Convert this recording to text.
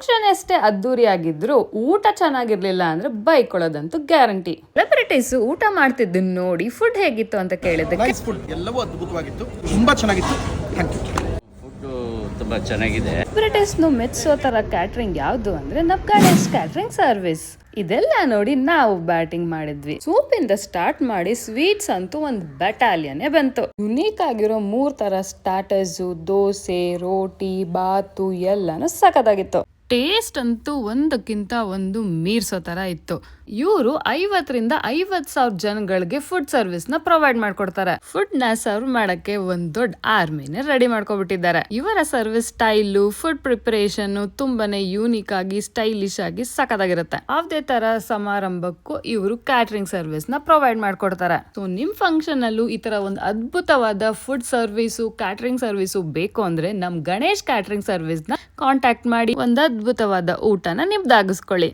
Function ಎಷ್ಟೇ ಅದ್ದೂರಿ ಆಗಿದ್ರು ಊಟ ಚೆನ್ನಾಗಿರ್ಲಿಲ್ಲ ಅಂದ್ರೆ ಬೈಕೊಳ್ಳೋದಂತೂ ಗ್ಯಾರಂಟಿ. ಸೆಲೆಬ್ರಿಟೀಸ್ ಊಟ ಮಾಡ್ತಿದ್ದನ್ನ ನೋಡಿ ಫುಡ್ ಹೇಗಿತ್ತು ಅಂತ ಕೇಳಿದ್ದಕ್ಕೆ ಎಲ್ಲವೂ ಅದ್ಭುತವಾಗಿತ್ತು, ತುಂಬಾ ಚೆನ್ನಾಗಿತ್ತು, ಥ್ಯಾಂಕ್ ಯು. ಫುಡ್ ತುಂಬಾ ಚೆನ್ನಾಗಿದೆ. ಸೆಲೆಬ್ರಿಟೀಸ್ ಮೆಚ್ಚೋ ತರ ಕ್ಯಾಟ್ರಿಂಗ್ ಯಾವ್ದು ಅಂದ್ರೆ ನಮ್ ಗಣೇಶ್ ಕ್ಯಾಟ್ರಿಂಗ್ ಸರ್ವಿಸ್. ಇದೆಲ್ಲ ನೋಡಿ ನಾವು ಬ್ಯಾಟಿಂಗ್ ಮಾಡಿದ್ವಿ. ಸೂಪ್ ಇಂದ ಸ್ಟಾರ್ಟ್ ಮಾಡಿ ಸ್ವೀಟ್ಸ್ ಅಂತೂ ಒಂದು ಬಟಾಲಿಯನ್ನೇ ಬಂತು. ಯುನೀಕ್ ಆಗಿರೋ 3 ತರ ಸ್ಟಾರ್ಟರ್ಸ್, ದೋಸೆ, ರೋಟಿ, ಬಾತು ಎಲ್ಲಾನು ಸಖತ್ತಾಗಿತ್ತು. ಟೇಸ್ಟ್ ಅಂತೂ ಒಂದಕ್ಕಿಂತ ಒಂದು ಮೀರ್ಸೋ ತರ ಇತ್ತು. ಇವರು 50,000 to 50,000 ಜನಗಳಿಗೆ ಫುಡ್ ಸರ್ವಿಸ್ ನ ಪ್ರೊವೈಡ್ ಮಾಡ್ಕೊಡ್ತಾರೆ. ಫುಡ್ ನ ಸರ್ವ್ ಮಾಡಕ್ಕೆ ಒಂದ್ ದೊಡ್ಡ ಆರ್ಮಿನೇ ರೆಡಿ ಮಾಡ್ಕೊಬಿಟ್ಟಿದ್ದಾರೆ. ಇವರ ಸರ್ವಿಸ್ ಸ್ಟೈಲು, ಫುಡ್ ಪ್ರಿಪರೇಷನ್ ತುಂಬಾನೇ ಯೂನಿಕ್ ಆಗಿ ಸ್ಟೈಲಿಶ್ ಆಗಿ ಸಖತ್ತಾಗಿರುತ್ತೆ. ಅದೇ ತರ ಸಮಾರಂಭಕ್ಕೂ ಇವರು ಕ್ಯಾಟರಿಂಗ್ ಸರ್ವಿಸ್ ನ ಪ್ರೊವೈಡ್ ಮಾಡ್ಕೊಡ್ತಾರೆ. ಸೊ ನಿಮ್ ಫಂಕ್ಷನ್ ಅಲ್ಲೂ ಈ ತರ ಒಂದು ಅದ್ಭುತವಾದ ಫುಡ್ ಸರ್ವಿಸು, ಕ್ಯಾಟರಿಂಗ್ ಸರ್ವಿಸು ಬೇಕು ಅಂದ್ರೆ ನಮ್ ಗಣೇಶ್ ಕ್ಯಾಟರಿಂಗ್ ಸರ್ವಿಸ್ ನ ಕಾಂಟ್ಯಾಕ್ಟ್ ಮಾಡಿ ಒಂದ್ ಅದ್ಭುತವಾದ ಊಟನ ನಿಮ್ದಾಗಿಸ್ಕೊಳ್ಳಿ.